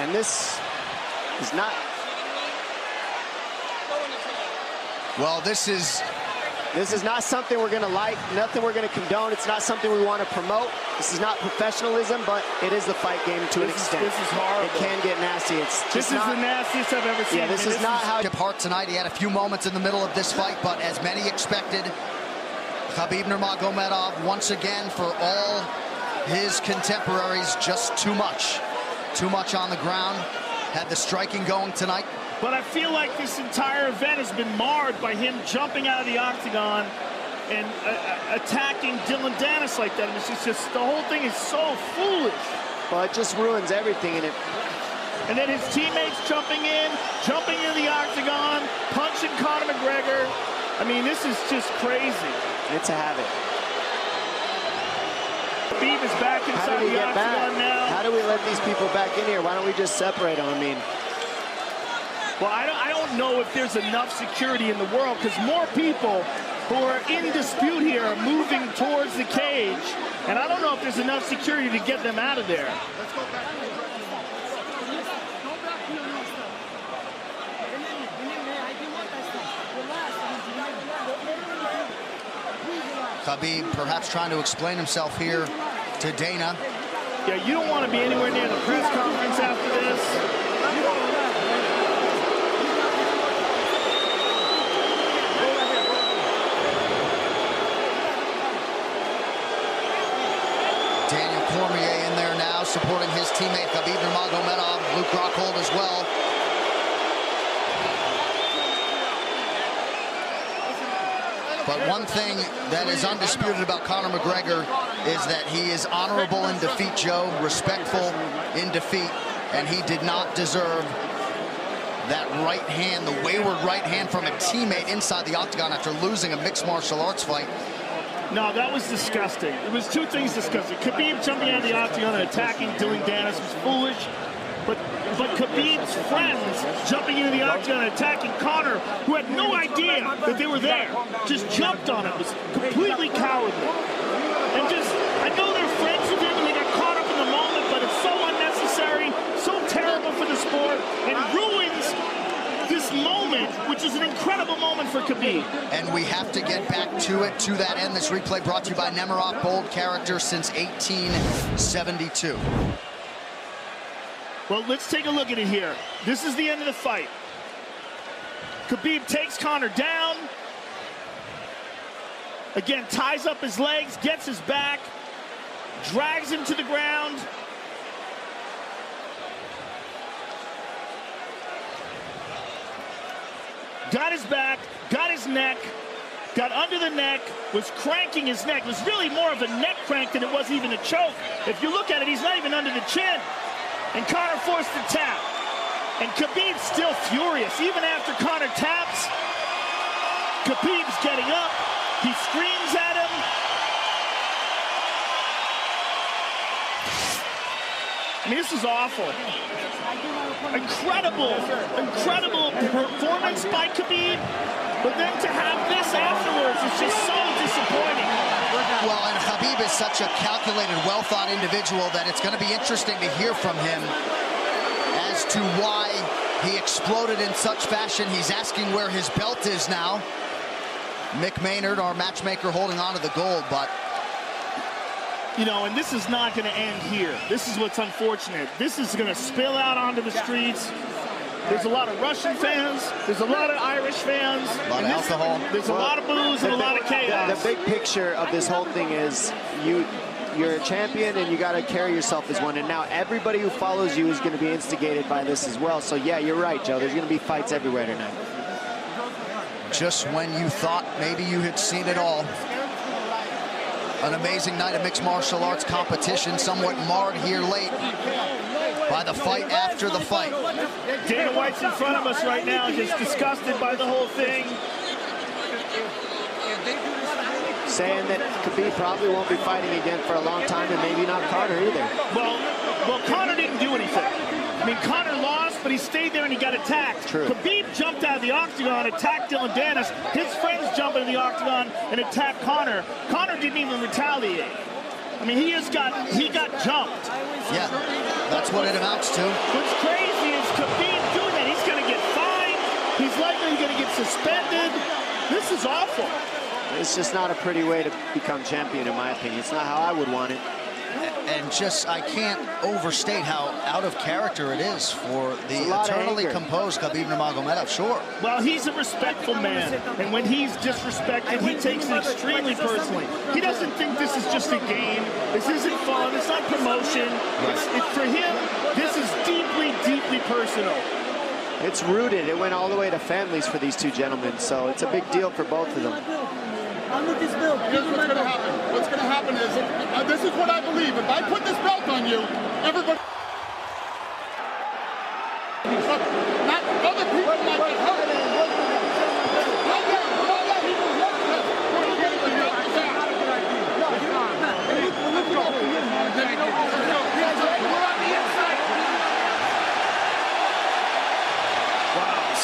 And this is not... Well, this is not something we're going to like, nothing we're going to condone. It's not something we want to promote. This is not professionalism, but it is the fight game to an extent. This is horrible. It can get nasty. This is the nastiest I've ever seen. Yeah, this is not how... Hart tonight. He had a few moments in the middle of this fight, but as many expected, Khabib Nurmagomedov, once again, for all his contemporaries, just too much. Too much on the ground. Had the striking going tonight. But I feel like this entire event has been marred by him jumping out of the octagon and attacking Dylan Dennis like that. And it's just the whole thing is so foolish. Well, it just ruins everything in it. And then his teammates jumping into the octagon, punching Conor McGregor. I mean, this is just crazy. It's a habit. Khabib is back inside the octagon now. How do we let these people back in here? Why don't we just separate them? I mean... Well, I don't know if there's enough security in the world, because more people who are in dispute here are moving towards the cage, and I don't know if there's enough security to get them out of there. Let's go back. Khabib perhaps trying to explain himself here to Dana. Yeah, you don't want to be anywhere near the press conference after this. Cormier in there now, supporting his teammate Khabib Nurmagomedov, Luke Rockhold as well. But one thing that is undisputed about Conor McGregor is that he is honorable in defeat, Joe, respectful in defeat, and he did not deserve that right hand, the wayward right hand from a teammate inside the octagon after losing a mixed martial arts fight. No, that was disgusting. It was two things disgusting. Khabib jumping out of the octagon and attacking Dylan Dennis was foolish. But Khabib's friends jumping into the octagon and attacking Conor, who had no idea that they were there, just jumped on it, was completely cowardly. And just, I know they're friends with him and they got caught up in the moment, but it's so unnecessary, so terrible for the sport, and ruins this moment, which is an incredible moment for Khabib. And we have to get back to it, to that end. This replay brought to you by Nemiroff, bold character since 1872. Well, let's take a look at it here. This is the end of the fight. Khabib takes Conor down. Again, ties up his legs, gets his back, drags him to the ground. Got his back, got his neck, got under the neck, was cranking his neck. It was really more of a neck crank than it was even a choke. If you look at it, he's not even under the chin. And Conor forced the tap. And Khabib's still furious. Even after Conor taps, Khabib's getting up. He screams at him. I mean, this is awful. Incredible performance by Khabib. But then to have this afterwards is just so disappointing. Well, and Khabib is such a calculated, well-thought individual that it's going to be interesting to hear from him as to why he exploded in such fashion. He's asking where his belt is now. Mick Maynard, our matchmaker, holding on to the gold, but... You know, and this is not going to end here. This is what's unfortunate. This is going to spill out onto the streets. There's a lot of Russian fans. There's a lot of Irish fans. A lot of alcohol. There's a lot of booze and a lot of chaos. The big picture of this whole thing is you're a champion and you got to carry yourself as one. And now everybody who follows you is going to be instigated by this as well. So, yeah, you're right, Joe. There's going to be fights everywhere tonight. Just when you thought maybe you had seen it all. An amazing night of mixed martial arts competition, somewhat marred here late by the fight after the fight. Dana White's in front of us right now, just disgusted by the whole thing. Saying that Khabib probably won't be fighting again for a long time, and maybe not Conor either. Well, Conor didn't do anything. I mean, Conor lost, but he stayed there and he got attacked. True. Khabib jumped out of the octagon, attacked Dylan Dennis. His friends jumped into the octagon and attacked Conor. Conor didn't even retaliate. I mean, he got jumped. Yeah, that's what it amounts to. What's crazy is Khabib doing that. He's going to get fined. He's likely going to get suspended. This is awful. It's just not a pretty way to become champion, in my opinion. It's not how I would want it. And just, I can't overstate how out of character it is for the eternally composed Khabib Nurmagomedov, sure. Well, he's a respectful man, and when he's disrespected, he takes it extremely personally. He doesn't think this is just a game. This isn't fun. It's not promotion. For him, this is deeply, deeply personal. It's rooted. It went all the way to families for these two gentlemen, so it's a big deal for both of them. Here's what's going to happen. What's going to happen is, this is what I believe. If I put this belt on you, everybody... Not other people might get hurt.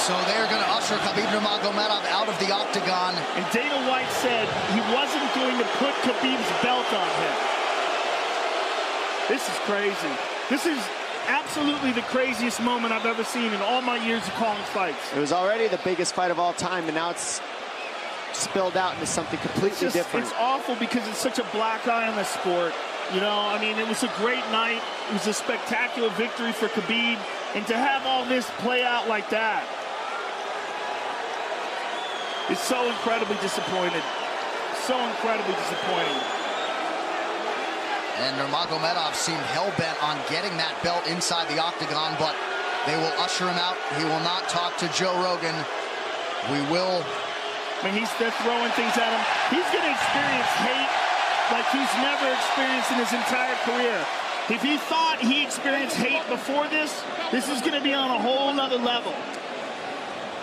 So they're going to usher Khabib Nurmagomedov out of the octagon. And Dana White said he wasn't going to put Khabib's belt on him. This is crazy. This is absolutely the craziest moment I've ever seen in all my years of calling fights. It was already the biggest fight of all time, and now it's spilled out into something completely different. It's awful because it's such a black eye on the sport. You know, I mean, it was a great night. It was a spectacular victory for Khabib. And to have all this play out like that, it's so incredibly disappointed. So incredibly disappointing. And Nurmagomedov seemed hell-bent on getting that belt inside the octagon, but they will usher him out. He will not talk to Joe Rogan. We will... I mean, they're throwing things at him. He's going to experience hate like he's never experienced in his entire career. If he thought he experienced hate before this is going to be on a whole nother level.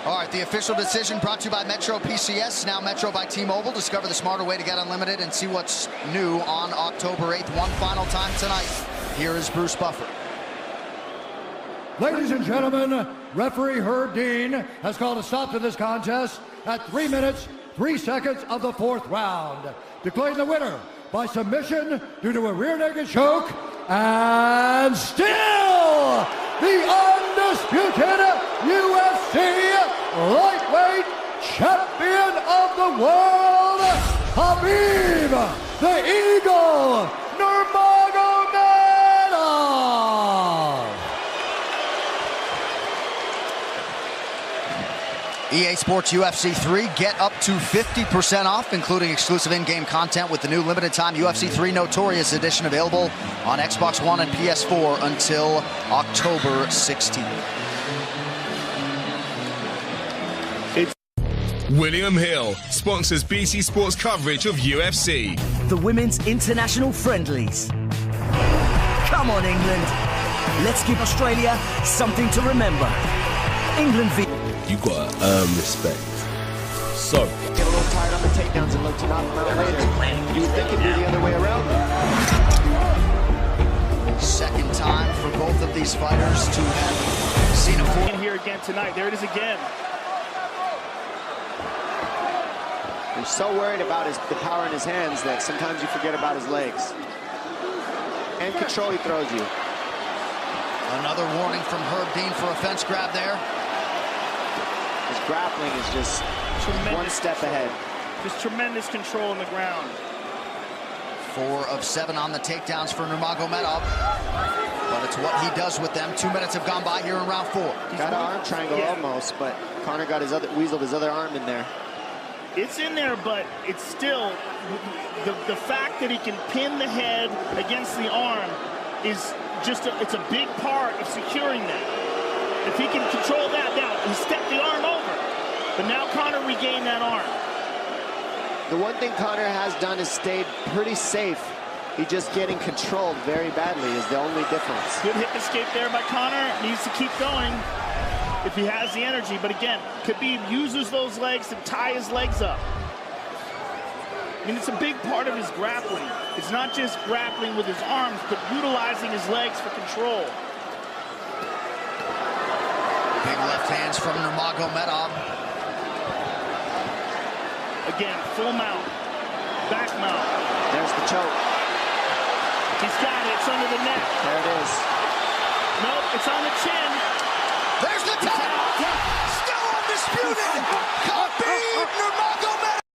All right, the official decision brought to you by Metro PCS, now Metro by T-Mobile. Discover the smarter way to get unlimited and see what's new on October 8th. One final time tonight. Here is Bruce Buffer. Ladies and gentlemen, referee Herb Dean has called a stop to this contest at 3 minutes, 3 seconds of the 4th round, declaring the winner by submission due to a rear naked choke, and still the undisputed UFC lightweight champion of the world, Khabib the Eagle Nurmagomedov. EA Sports UFC 3, get up to 50% off, including exclusive in-game content with the new limited-time UFC 3 Notorious Edition available on Xbox One and PS4 until October 16th. William Hill sponsors BT Sports coverage of UFC. The Women's International Friendlies. Come on, England. Let's give Australia something to remember. England v... You gotta earn respect. So get a little tired on the takedowns and look to knock them out later. You would think it'd be the other way around. Second time for both of these fighters to have seen a in here again tonight. There it is again. He's so worried about the power in his hands that sometimes you forget about his legs. And control he throws you. Another warning from Herb Dean for a fence grab there. His grappling is just one step ahead. Just tremendous control on the ground. 4 of 7 on the takedowns for Nurmagomedov. But it's what he does with them. 2 minutes have gone by here in round 4. Got an arm triangle almost, but Conor got weaseled his other arm in there. It's in there, but it's still the fact that he can pin the head against the arm is just it's a big part of securing that. If he can control that, now he stepped the arm over, but now Conor regained that arm. The one thing Conor has done is stayed pretty safe. He just getting controlled very badly is the only difference. Good hip escape there by Conor. Needs to keep going if he has the energy. But again, Khabib uses those legs to tie his legs up. I mean, it's a big part of his grappling. It's not just grappling with his arms, but utilizing his legs for control. Big left hands from Nurmagomedov. Again, full mount, back mount. There's the choke. He's got it. It's under the neck. There it is. Nope, it's on the chin.